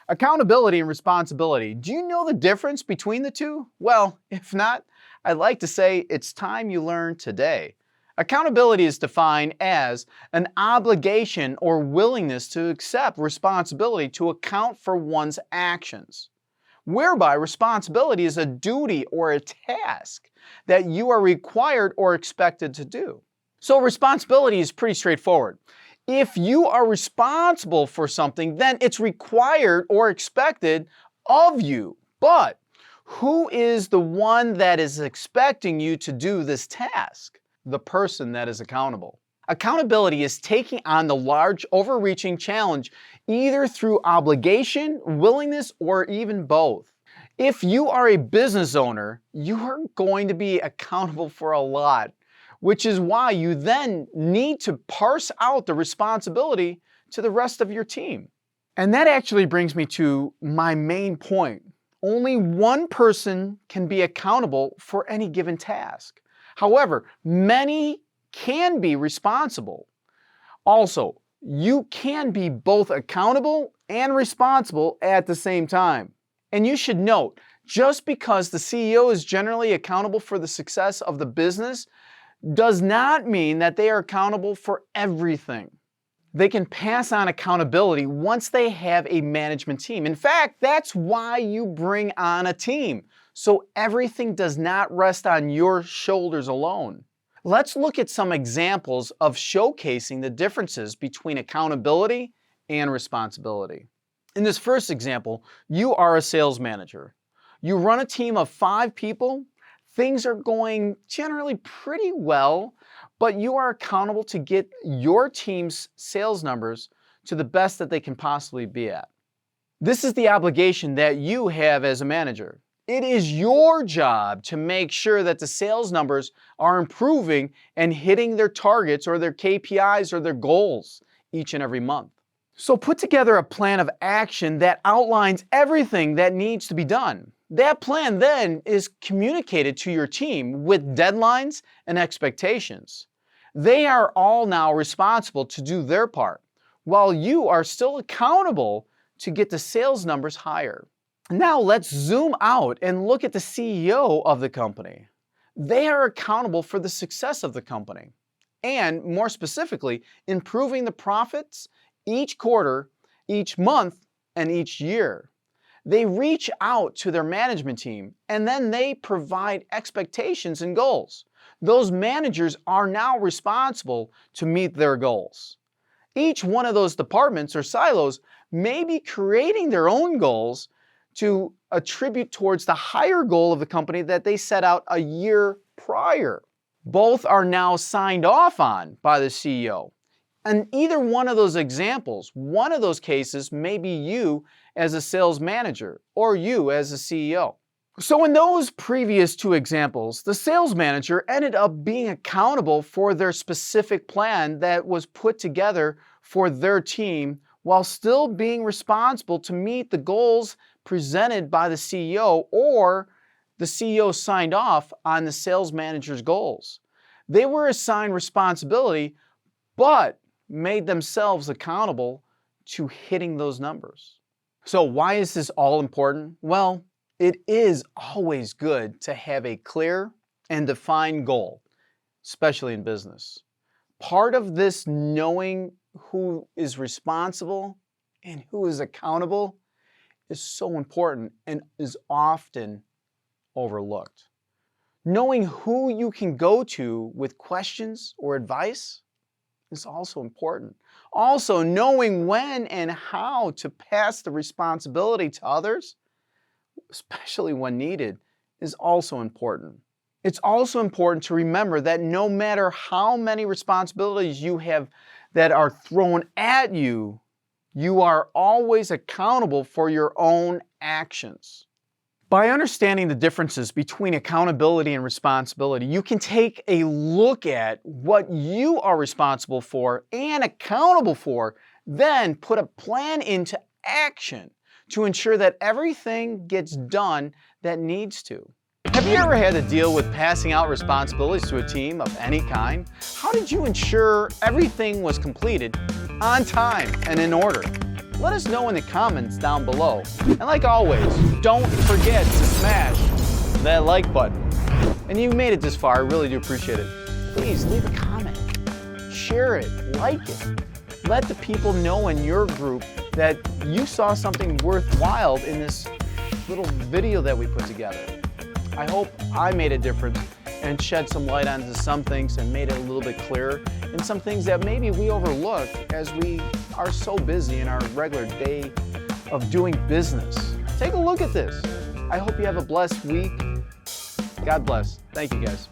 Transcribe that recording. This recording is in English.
Accountability and responsibility. Do you know the difference between the two? Well, if not, I'd like to say it's time you learn today. Accountability is defined as an obligation or willingness to accept responsibility to account for one's actions, whereby responsibility is a duty or a task that you are required or expected to do. So responsibility is pretty straightforward. If you are responsible for something, then it's required or expected of you. But who is the one that is expecting you to do this task? The person that is accountable. Accountability is taking on the large, overreaching challenge either through obligation, willingness, or even both. If you are a business owner, you are going to be accountable for a lot, which is why you then need to parse out the responsibility to the rest of your team. And that actually brings me to my main point. Only one person can be accountable for any given task. However, many can be responsible. Also, you can be both accountable and responsible at the same time. And you should note, just because the CEO is generally accountable for the success of the business does not mean that they are accountable for everything. They can pass on accountability once they have a management team. In fact, that's why you bring on a team, so everything does not rest on your shoulders alone. Let's look at some examples of showcasing the differences between accountability and responsibility. In this first example, you are a sales manager. You run a team of 5 people. Things are going generally pretty well, but you are accountable to get your team's sales numbers to the best that they can possibly be at. This is the obligation that you have as a manager. It is your job to make sure that the sales numbers are improving and hitting their targets or their KPIs or their goals each and every month. So put together a plan of action that outlines everything that needs to be done. That plan then is communicated to your team with deadlines and expectations. They are all now responsible to do their part, while you are still accountable to get the sales numbers higher. Now let's zoom out and look at the CEO of the company. They are accountable for the success of the company, and more specifically, improving the profits each quarter, each month, and each year. They reach out to their management team and then they provide expectations and goals. Those managers are now responsible to meet their goals. Each one of those departments or silos may be creating their own goals to attribute towards the higher goal of the company that they set out a year prior. Both are now signed off on by the CEO. And either one of those examples, one of those cases may be you as a sales manager or you as a CEO. So in those previous 2 examples, the sales manager ended up being accountable for their specific plan that was put together for their team while still being responsible to meet the goals presented by the CEO, or the CEO signed off on the sales manager's goals. They were assigned responsibility, but made themselves accountable to hitting those numbers. So why is this all important? Well, it is always good to have a clear and defined goal, especially in business. Part of this knowing who is responsible and who is accountable is so important and is often overlooked. Knowing who you can go to with questions or advice is also important. Also, knowing when and how to pass the responsibility to others, especially when needed, is also important. It's also important to remember that no matter how many responsibilities you have that are thrown at you, you are always accountable for your own actions. By understanding the differences between accountability and responsibility, you can take a look at what you are responsible for and accountable for, then put a plan into action to ensure that everything gets done that needs to. Have you ever had to deal with passing out responsibilities to a team of any kind? How did you ensure everything was completed on time and in order? Let us know in the comments down below. And like always, don't forget to smash that like button. And you made it this far, I really do appreciate it. Please leave a comment, share it, like it. Let the people know in your group that you saw something worthwhile in this little video that we put together. I hope I made a difference and shed some light onto some things and made it a little bit clearer, and some things that maybe we overlook as we are so busy in our regular day of doing business. Take a look at this. I hope you have a blessed week. God bless. Thank you, guys.